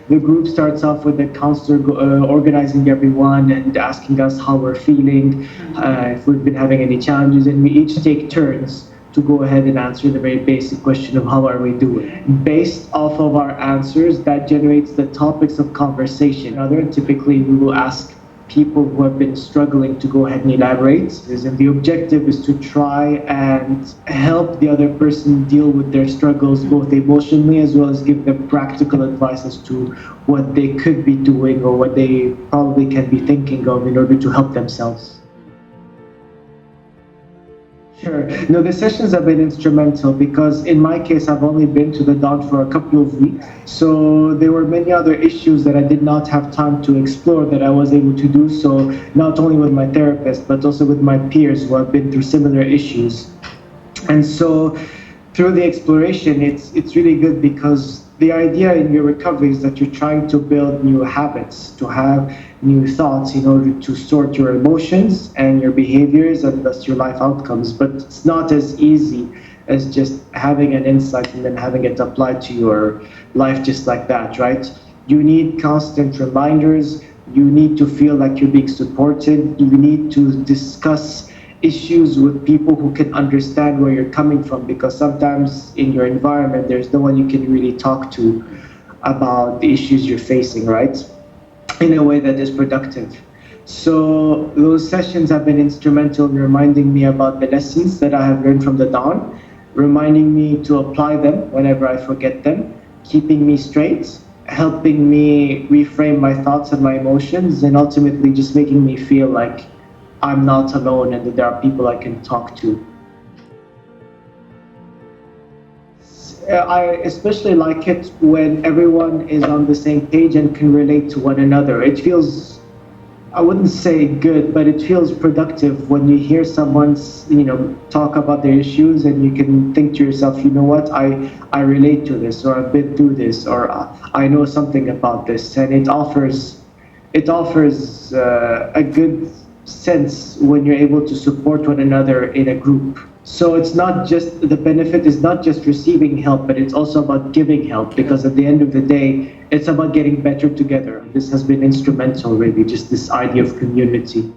The group starts off with the counselor organizing everyone and asking us how we're feeling, if we've been having any challenges, and we each take turns to go ahead and answer the very basic question of how are we doing. Based off of our answers, that generates the topics of conversation. Typically, we will ask people who have been struggling to go ahead and elaborate. And the objective is to try and help the other person deal with their struggles, both emotionally as well as give them practical advice as to what they could be doing or what they probably can be thinking of in order to help themselves. Sure. No, the sessions have been instrumental because in my case, I've only been to the Dawn for a couple of weeks. So there were many other issues that I did not have time to explore that I was able to do so, not only with my therapist, but also with my peers who have been through similar issues. And so through the exploration, it's really good because the idea in your recovery is that you're trying to build new habits, to have new thoughts in order to sort your emotions and your behaviors and thus your life outcomes. But it's not as easy as just having an insight and then having it applied to your life just like that, right? You need constant reminders. You need to feel like you're being supported. You need to discuss issues with people who can understand where you're coming from, because sometimes in your environment there's no one you can really talk to about the issues you're facing, right, in a way that is productive. So those sessions have been instrumental in reminding me about the lessons that I have learned from the Dawn, reminding me to apply them whenever I forget them, keeping me straight, helping me reframe my thoughts and my emotions, and ultimately just making me feel like I'm not alone and that there are people I can talk to. I especially like it when everyone is on the same page and can relate to one another. It feels, I wouldn't say good, but it feels productive when you hear someone, talk about their issues and you can think to yourself, you know what, I relate to this, or I've been through this, or I know something about this, and it offers a good sense when you're able to support one another in a group. So it's not just, the benefit is not just receiving help, but it's also about giving help, because at the end of the day, it's about getting better together. This has been instrumental, really, just this idea of community.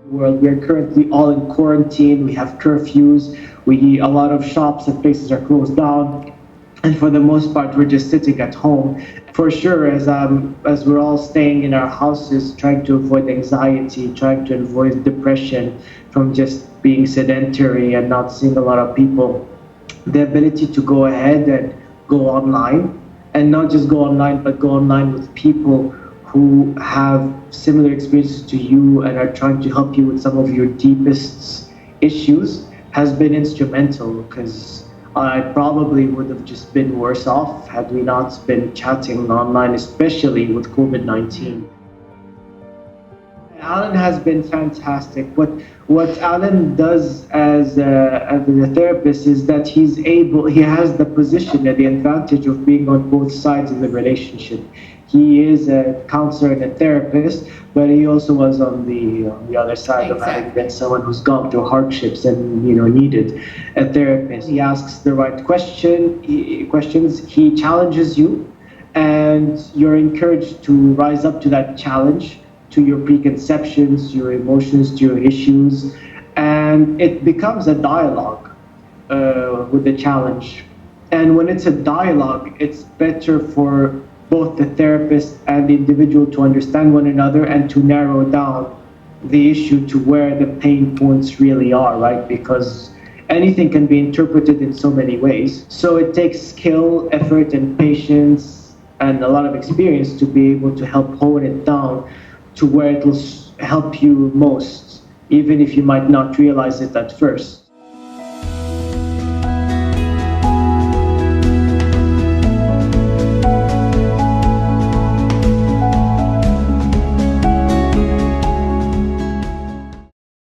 We're currently all in quarantine, we have curfews, a lot of shops and places are closed down, and for the most part, we're just sitting at home. For sure, as we're all staying in our houses, trying to avoid anxiety, trying to avoid depression from just being sedentary and not seeing a lot of people, the ability to go ahead and go online, and not just go online, but go online with people who have similar experiences to you and are trying to help you with some of your deepest issues, has been instrumental, because I probably would have just been worse off had we not been chatting online, especially with COVID-19. Alan has been fantastic. What Alan does as a therapist is that he has the position and the advantage of being on both sides of the relationship. He is a counselor and a therapist, but he also was on the other side of having been someone who's gone through hardships and needed a therapist. He asks the right questions. He challenges you, and you're encouraged to rise up to that challenge, to your preconceptions, your emotions, to your issues, and it becomes a dialogue with the challenge. And when it's a dialogue, it's better for both the therapist and the individual to understand one another and to narrow down the issue to where the pain points really are, right? Because anything can be interpreted in so many ways. So it takes skill, effort, and patience, and a lot of experience to be able to help hone it down to where it will help you most, even if you might not realize it at first.